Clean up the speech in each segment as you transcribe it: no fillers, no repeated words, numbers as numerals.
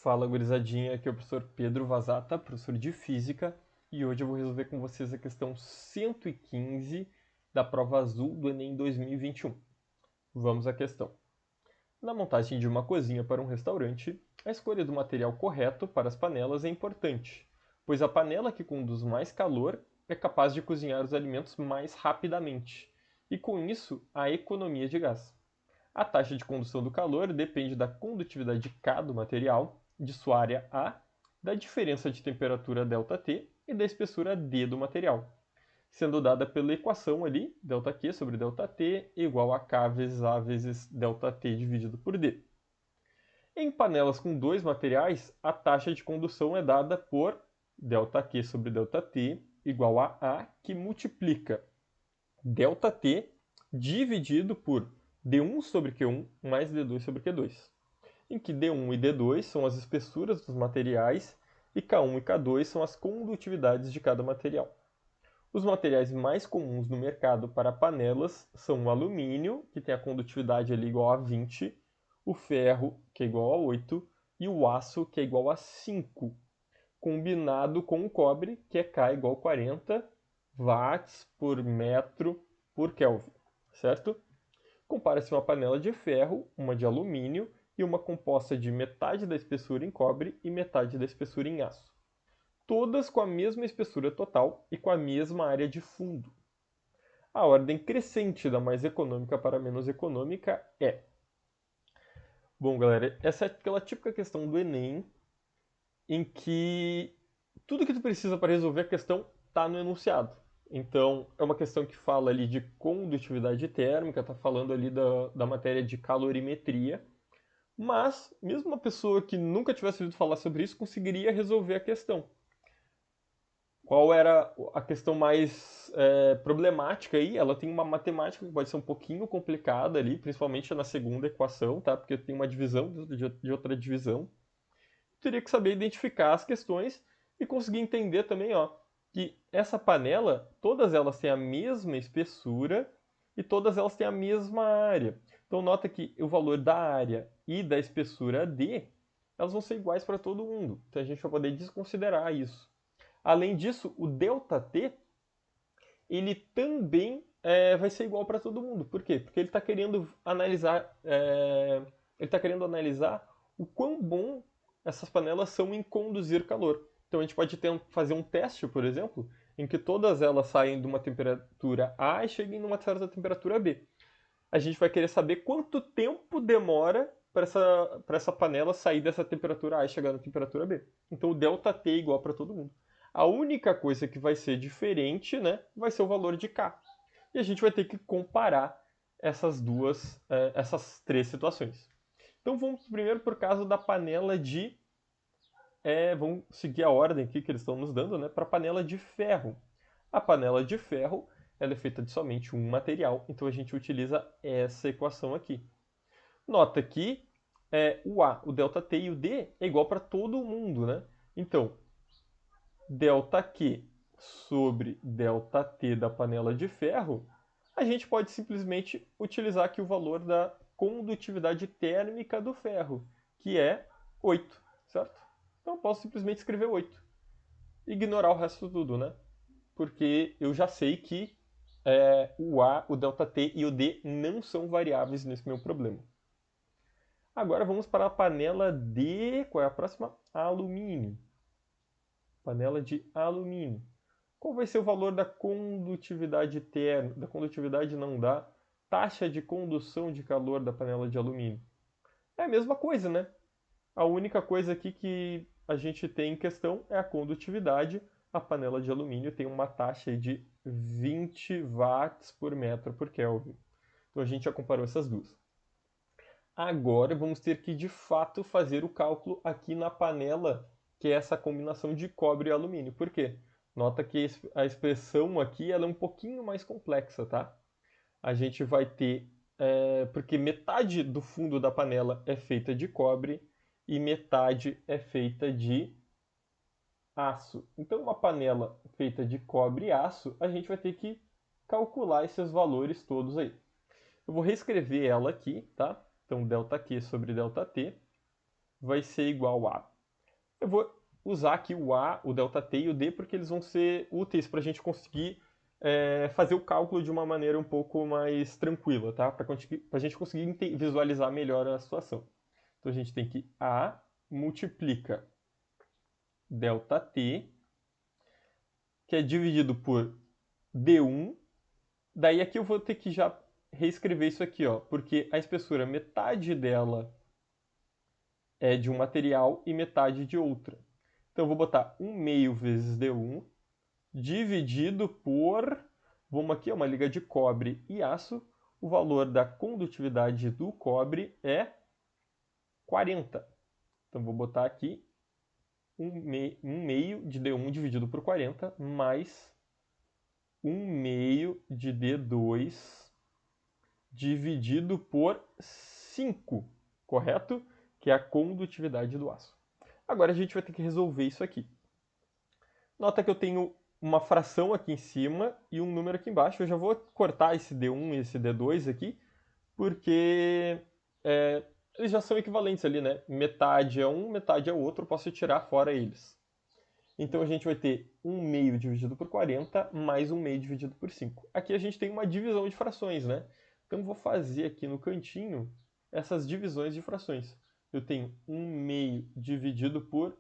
Fala, gurizadinha, aqui é o professor Pedro Vazata, professor de Física, e hoje eu vou resolver com vocês a questão 115 da prova azul do Enem 2021. Vamos à questão. Na montagem de uma cozinha para um restaurante, a escolha do material correto para as panelas é importante, pois a panela que conduz mais calor é capaz de cozinhar os alimentos mais rapidamente, e com isso, a economia de gás. A taxa de condução do calor depende da condutividade de cada material, de sua área A, da diferença de temperatura ΔT e da espessura D do material, sendo dada pela equação ali, ΔQ sobre ΔT igual a K vezes A vezes ΔT dividido por D. Em panelas com dois materiais, a taxa de condução é dada por ΔQ sobre ΔT igual a A, que multiplica ΔT dividido por D1 sobre Q1 mais D2 sobre Q2, em que D1 e D2 são as espessuras dos materiais e K1 e K2 são as condutividades de cada material. Os materiais mais comuns no mercado para panelas são o alumínio, que tem a condutividade ali igual a 20, o ferro, que é igual a 8, e o aço, que é igual a 5, combinado com o cobre, que é K igual a 40 watts por metro por Kelvin, certo? Compara-se uma panela de ferro, uma de alumínio e uma composta de metade da espessura em cobre e metade da espessura em aço. Todas com a mesma espessura total e com a mesma área de fundo. A ordem crescente da mais econômica para a menos econômica é. Bom, galera, essa é aquela típica questão do Enem em que tudo que tu precisa para resolver a questão está no enunciado. Então, é uma questão que fala ali de condutividade térmica, está falando ali da matéria de calorimetria, mas mesmo uma pessoa que nunca tivesse ouvido falar sobre isso conseguiria resolver a questão. Qual era a questão mais problemática aí? Ela tem uma matemática que pode ser um pouquinho complicada ali, principalmente na segunda equação, tá? Porque tem uma divisão de outra divisão. Teria que saber identificar as questões e conseguir entender também, ó, que essa panela, todas elas têm a mesma espessura e todas elas têm a mesma área. Então nota que o valor da área e da espessura D, elas vão ser iguais para todo mundo. Então a gente vai poder desconsiderar isso. Além disso, o ΔT, ele também vai ser igual para todo mundo. Por quê? Porque ele está querendo analisar, o quão bom essas panelas são em conduzir calor. Então a gente pode fazer um teste, por exemplo, em que todas elas saem de uma temperatura A e cheguem numa certa temperatura B. A gente vai querer saber quanto tempo demora para essa panela sair dessa temperatura A e chegar na temperatura B. Então o ΔT é igual para todo mundo. A única coisa que vai ser diferente, né, vai ser o valor de K. E a gente vai ter que comparar essas três situações. Então vamos primeiro por caso da panela de. Vamos seguir a ordem aqui que eles estão nos dando, né, para a panela de ferro. A panela de ferro ela é feita de somente um material, então a gente utiliza essa equação aqui. Nota que o A, o ΔT e o D é igual para todo mundo, né? Então, ΔQ sobre ΔT da panela de ferro, a gente pode simplesmente utilizar aqui o valor da condutividade térmica do ferro, que é 8, certo? Então eu posso simplesmente escrever 8. Ignorar o resto tudo, né? Porque eu já sei que o A, o ΔT e o D não são variáveis nesse meu problema. Agora vamos para a panela de... Qual é a próxima? Alumínio. Panela de alumínio. Qual vai ser o valor da condutividade térmica? Da condutividade não dá. Taxa de condução de calor da panela de alumínio. É a mesma coisa, né? A única coisa aqui que a gente tem em questão é a condutividade. A panela de alumínio tem uma taxa de 20 watts por metro por Kelvin. Então a gente já comparou essas duas. Agora vamos ter que de fato fazer o cálculo aqui na panela, que é essa combinação de cobre e alumínio. Por quê? Nota que a expressão aqui ela é um pouquinho mais complexa, tá? A gente vai ter, porque metade do fundo da panela é feita de cobre e metade é feita de aço. Então, uma panela feita de cobre e aço, a gente vai ter que calcular esses valores todos aí. Eu vou reescrever ela aqui, tá? Então, ΔQ sobre ΔT vai ser igual a... Eu vou usar aqui o A, o ΔT e o D, porque eles vão ser úteis para a gente conseguir fazer o cálculo de uma maneira um pouco mais tranquila, tá? Para a gente conseguir visualizar melhor a situação. Então a gente tem que A multiplica ΔT, que é dividido por D1. Daí aqui eu vou ter que já reescrever isso aqui, ó, porque a espessura, metade dela é de um material e metade de outra. Então eu vou botar 1 meio vezes D1 dividido por, vamos aqui, uma liga de cobre e aço. O valor da condutividade do cobre é 40. Então vou botar aqui 1 meio de D1 dividido por 40 mais 1 meio de D2 dividido por 5, correto? Que é a condutividade do aço. Agora a gente vai ter que resolver isso aqui. Nota que eu tenho uma fração aqui em cima e um número aqui embaixo. Eu já vou cortar esse D1 e esse D2 aqui, porque eles já são equivalentes ali, né? Metade é um, metade é o outro, eu posso tirar fora eles. Então a gente vai ter 1 meio dividido por 40 mais 1 meio dividido por 5. Aqui a gente tem uma divisão de frações, né? Então eu vou fazer aqui no cantinho essas divisões de frações. Eu tenho 1 meio dividido por...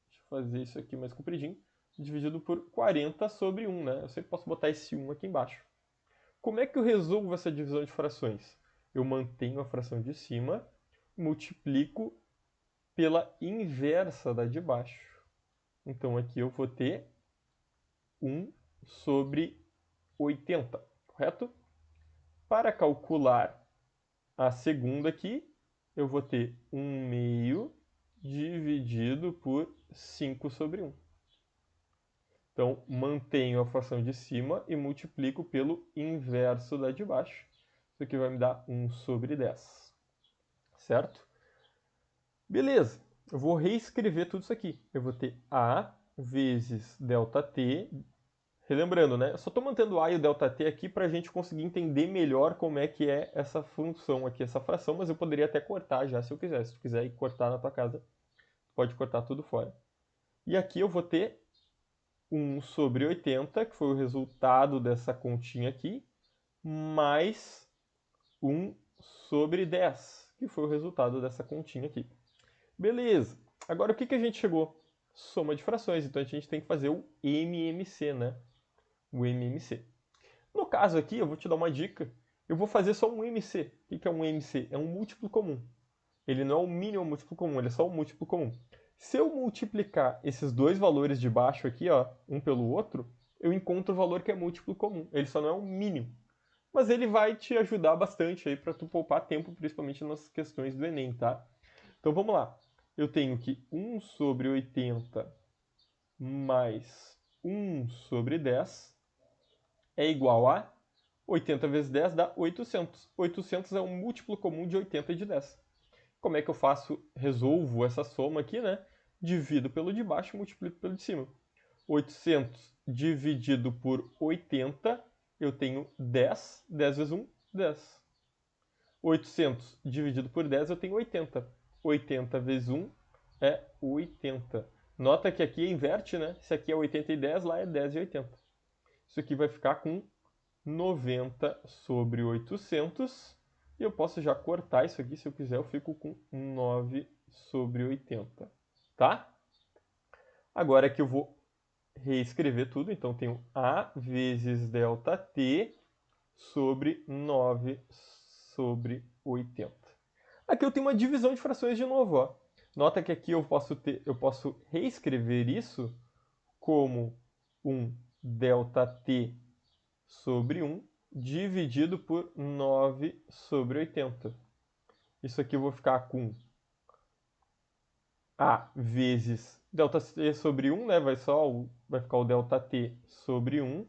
Deixa eu fazer isso aqui mais compridinho. Dividido por 40 sobre 1, né? Eu sempre posso botar esse 1 aqui embaixo. Como é que eu resolvo essa divisão de frações? Eu mantenho a fração de cima, multiplico pela inversa da de baixo. Então aqui eu vou ter 1 sobre 80, correto? Para calcular a segunda aqui, eu vou ter 1 meio dividido por 5 sobre 1. Então, mantenho a fração de cima e multiplico pelo inverso da de baixo. Isso aqui vai me dar 1 sobre 10. Certo? Beleza. Eu vou reescrever tudo isso aqui. Eu vou ter A vezes ΔT. Relembrando, né? Eu só estou mantendo o A e o ΔT aqui para a gente conseguir entender melhor como é que é essa função aqui, essa fração, mas eu poderia até cortar já se eu quiser. Se tu quiser ir cortar na tua casa, pode cortar tudo fora. E aqui eu vou ter 1 sobre 80, que foi o resultado dessa continha aqui, mais 1 sobre 10, que foi o resultado dessa continha aqui. Beleza. Agora o que a gente chegou? Soma de frações. Então a gente tem que fazer o MMC, né? O MMC. No caso aqui, eu vou te dar uma dica. Eu vou fazer só um MC. O que é um MC? É um múltiplo comum. Ele não é um mínimo múltiplo comum, ele é só um múltiplo comum. Se eu multiplicar esses dois valores de baixo aqui, ó, um pelo outro, eu encontro o valor que é múltiplo comum. Ele só não é um mínimo. Mas ele vai te ajudar bastante aí para tu poupar tempo, principalmente nas questões do Enem, tá? Então vamos lá. Eu tenho que 1 sobre 80 mais 1 sobre 10 é igual a 80 vezes 10 dá 800. 800 é um múltiplo comum de 80 e de 10. Como é que eu faço? Resolvo essa soma aqui, né? Divido pelo de baixo e multiplico pelo de cima. 800 dividido por 80, eu tenho 10. 10 vezes 1, 10. 800 dividido por 10, eu tenho 80. 80 vezes 1 é 80. Nota que aqui inverte, né? Se aqui é 80 e 10, lá é 10 e 80. Isso aqui vai ficar com 90 sobre 800. E eu posso já cortar isso aqui, se eu quiser, eu fico com 9 sobre 80. Tá? Agora aqui eu vou reescrever tudo. Então, tenho A vezes ΔT sobre 9 sobre 80. Aqui eu tenho uma divisão de frações de novo. Ó. Nota que aqui eu posso reescrever isso como um ΔT sobre 1 dividido por 9 sobre 80. Isso aqui eu vou ficar com A vezes ΔT sobre 1, né? Vai ficar o ΔT sobre 1,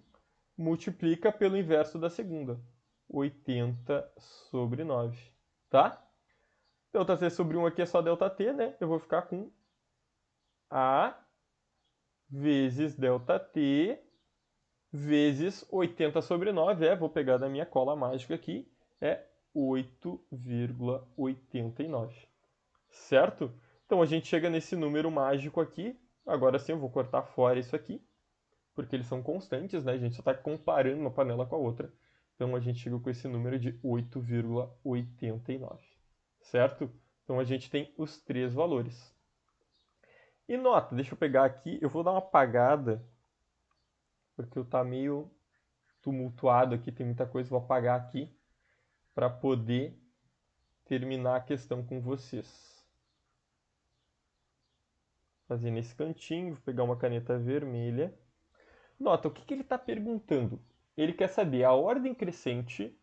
multiplica pelo inverso da segunda, 80 sobre 9, tá? ΔT sobre 1 aqui é só ΔT, né? Eu vou ficar com A vezes ΔT vezes 80 sobre 9, vou pegar da minha cola mágica aqui, é 8,89. Certo? Então a gente chega nesse número mágico aqui. Agora sim eu vou cortar fora isso aqui, porque eles são constantes, né? A gente só está comparando uma panela com a outra. Então a gente chega com esse número de 8,89, certo? Então a gente tem os três valores. E nota, deixa eu pegar aqui, eu vou dar uma apagada, porque eu tá meio tumultuado aqui, tem muita coisa, vou apagar aqui para poder terminar a questão com vocês. Fazer nesse cantinho, vou pegar uma caneta vermelha. Nota, o que ele está perguntando? Ele quer saber a ordem crescente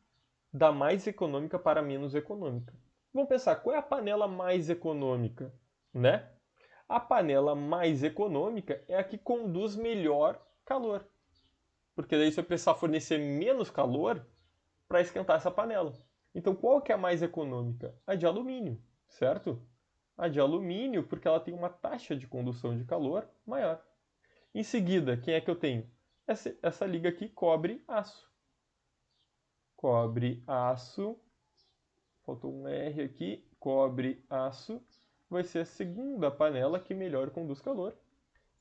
da mais econômica para a menos econômica. Vamos pensar, qual é a panela mais econômica, né? A panela mais econômica é a que conduz melhor calor. Porque daí você vai precisar fornecer menos calor para esquentar essa panela. Então, qual que é a mais econômica? A de alumínio, certo? A de alumínio, porque ela tem uma taxa de condução de calor maior. Em seguida, quem é que eu tenho? Essa liga aqui cobre aço. Cobre aço. Faltou um R aqui. Cobre aço. Vai ser a segunda panela que melhor conduz calor.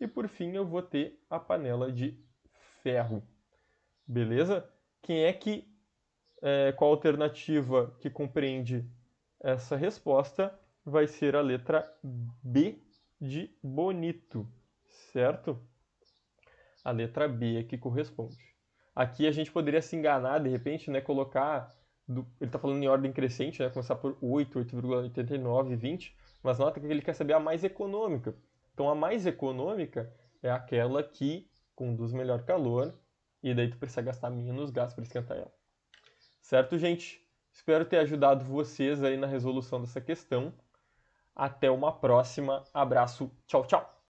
E por fim eu vou ter a panela de ferro. Beleza? Qual a alternativa que compreende essa resposta? Vai ser a letra B de bonito, certo? A letra B é que corresponde. Aqui a gente poderia se enganar, de repente, né, colocar... ele está falando em ordem crescente, né, começar por 8, 8,89, 20, mas nota que ele quer saber a mais econômica. Então a mais econômica é aquela que conduz melhor calor e daí tu precisa gastar menos gás para esquentar ela. Certo, gente? Espero ter ajudado vocês aí na resolução dessa questão. Até uma próxima. Abraço. Tchau, tchau.